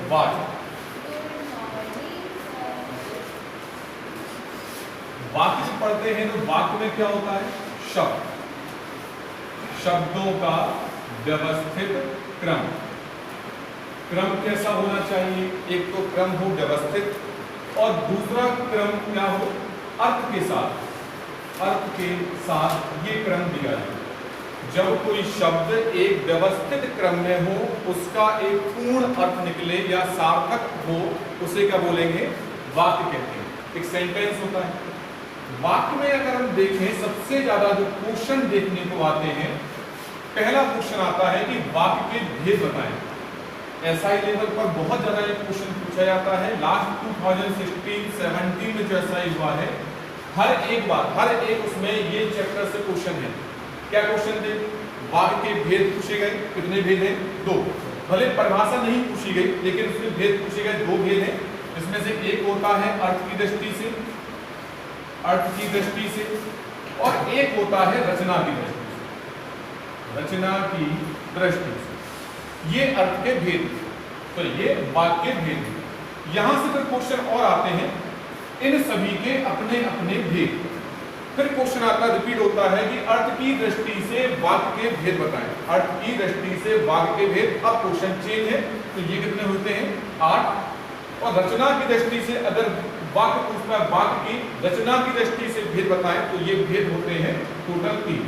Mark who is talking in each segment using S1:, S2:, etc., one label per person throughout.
S1: वाक्य। वाक्य जब पढ़ते हैं तो वाक्य में क्या होता है? शब्द, शब्दों का व्यवस्थित क्रम। क्रम कैसा होना चाहिए? एक तो क्रम हो व्यवस्थित, और दूसरा क्रम क्या हो? अर्थ के साथ, अर्थ के साथ ये क्रम दिया जाए। जब कोई शब्द एक व्यवस्थित क्रम में हो, उसका एक पूर्ण अर्थ निकले या सार्थक हो, उसे क्या बोलेंगे? वाक्य कहते हैं। एक सेंटेंस होता है। वाक्य में अगर हम देखें, सबसे ज्यादा जो क्वेश्चन देखने को आते हैं, पहला क्वेश्चन आता है कि वाक्य के भेद बताएं। एसआई लेवल पर बहुत ज्यादा ये क्वेश्चन पूछा जाता है। लास्ट 2016-17 में जो एसआई हुआ है, हर एक बार, हर एक उसमें ये चैप्टर से क्वेश्चन है। क्या क्वेश्चन थे? वाक्य के भेद पूछे गए। कितने भेद हैं? 2। भले परिभाषा नहीं पूछी गई, लेकिन उसमें भेद पूछे गए। 2 भेद हैं। इसमें से एक होता है अर्थ की दृष्टि से, अर्थ की दृष्टि से, और एक होता है रचना की दृष्टि से, रचना की दृष्टि से। ये अर्थ के भेद, तो ये वाक्य के भेद। यहां से फिर क्वेश्चन और आते हैं, इन सभी के अपने अपने भेद। फिर क्वेश्चन आता, रिपीट होता है कि अर्थ की दृष्टि से वाक्य के भेद बताएं। अर्थ की दृष्टि से वाक्य के भेद। अब क्वेश्चन चेंज है, तो ये कितने होते हैं? 8। और रचना की दृष्टि से अगर वाक्य पूछता है, वाक्य की रचना की दृष्टि से भेद बताएं, तो ये भेद होते हैं टोटल 3।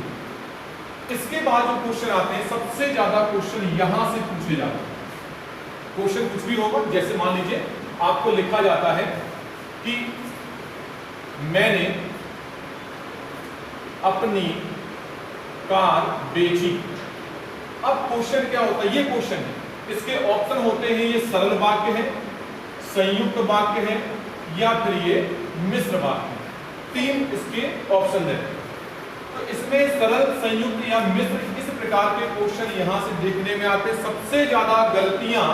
S1: इसके बाद जो क्वेश्चन आते हैं, सबसे ज्यादा क्वेश्चन यहां से पूछे जाते हैं। क्वेश्चन कुछ भी होगा, जैसे मान लीजिए आपको लिखा जाता है कि मैंने अपनी कार बेची। अब क्वेश्चन क्या होता है? ये क्वेश्चन है। इसके ऑप्शन होते हैं, ये सरल वाक्य है, संयुक्त वाक्य है, या फिर ये मिश्र वाक्य है। 3 इसके ऑप्शन है। तो इसमें सरल, संयुक्त या मिश्र, इस प्रकार के क्वेश्चन यहां से देखने में आते हैं। सबसे ज्यादा गलतियां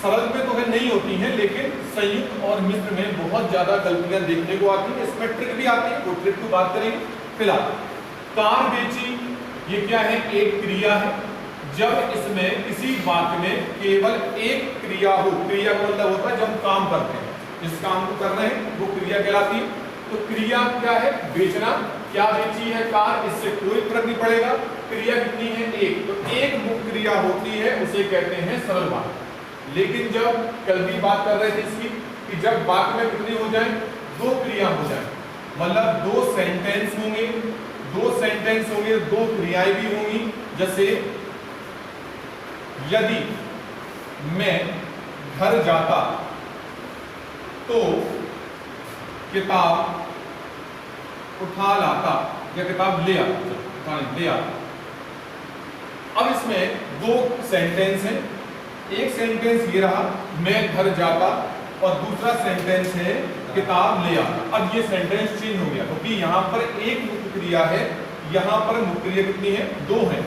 S1: सरल में तो है नहीं होती हैं, लेकिन संयुक्त और मिश्र में बहुत ज्यादा गलतियां देखने को आती हैं। इसमें ट्रिक भी आती है, वो ट्रिक की बात करेंगे। फिलहाल कार बेची, ये क्या है? एक क्रिया है। जब इसमें किसी वाक्य में केवल एक क्रिया हो, क्रिया का मतलब होता है जब हम काम करते हैं, जिस काम को कर रहे हैं वो क्रिया कहलाती है। तो क्रिया क्या है? बेचना। क्या बेची है? कार। इससे कोई फर्क नहीं पड़ेगा। क्रिया कितनी है? एक। तो एक मुख्य क्रिया होती है, उसे कहते हैं सरल वाक्य। लेकिन जब कल भी बात कर रहे थे इसकी, कि जब वाक्य में कितनी हो जाए? 2 क्रिया हो जाए, मतलब 2 सेंटेंस होंगे, 2 सेंटेंस होंगे, 2 क्रियाएं भी होंगी। जैसे यदि मैं घर जाता तो किताब उठा लाता, या किताब ले आता, ले आता। अब इसमें 2 सेंटेंस हैं। एक सेंटेंस ये रहा, मैं घर जाता, और दूसरा सेंटेंस है किताब ले आता। अब ये सेंटेंस चेंज हो गया, क्योंकि यहाँ पर एक मुख्य क्रिया है, यहाँ पर मुख्य क्रिया कितनी है? 2 है।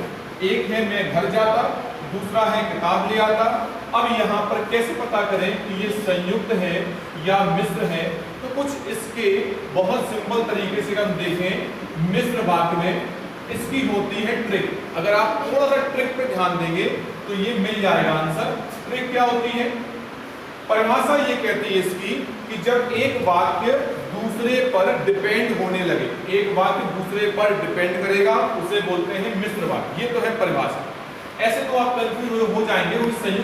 S1: एक है मैं घर जाता, दूसरा है किताब ले आता। अब यहाँ पर कैसे पता करें कि ये संयुक्त है या मिश्र है? तो कुछ इसके बहुत सिंपल तरीके से हम देखें। मिश्र वाक्य में इसकी होती है ट्रिक। अगर आप थोड़ा सा ट्रिक पे ध्यान देंगे तो ये मिल जाएगा आंसर। ट्रिक क्या होती है? परिभाषा ये कहती है इसकी कि जब एक वाक्य दूसरे पर डिपेंड होने लगे, एक वाक्य दूसरे पर डिपेंड करेगा, उसे बोलते हैं मिश्र वाक्य। ये तो है परिभाषा। ऐसे तो आप कंफ्यूज हो जाएंगे, वो संयुक्त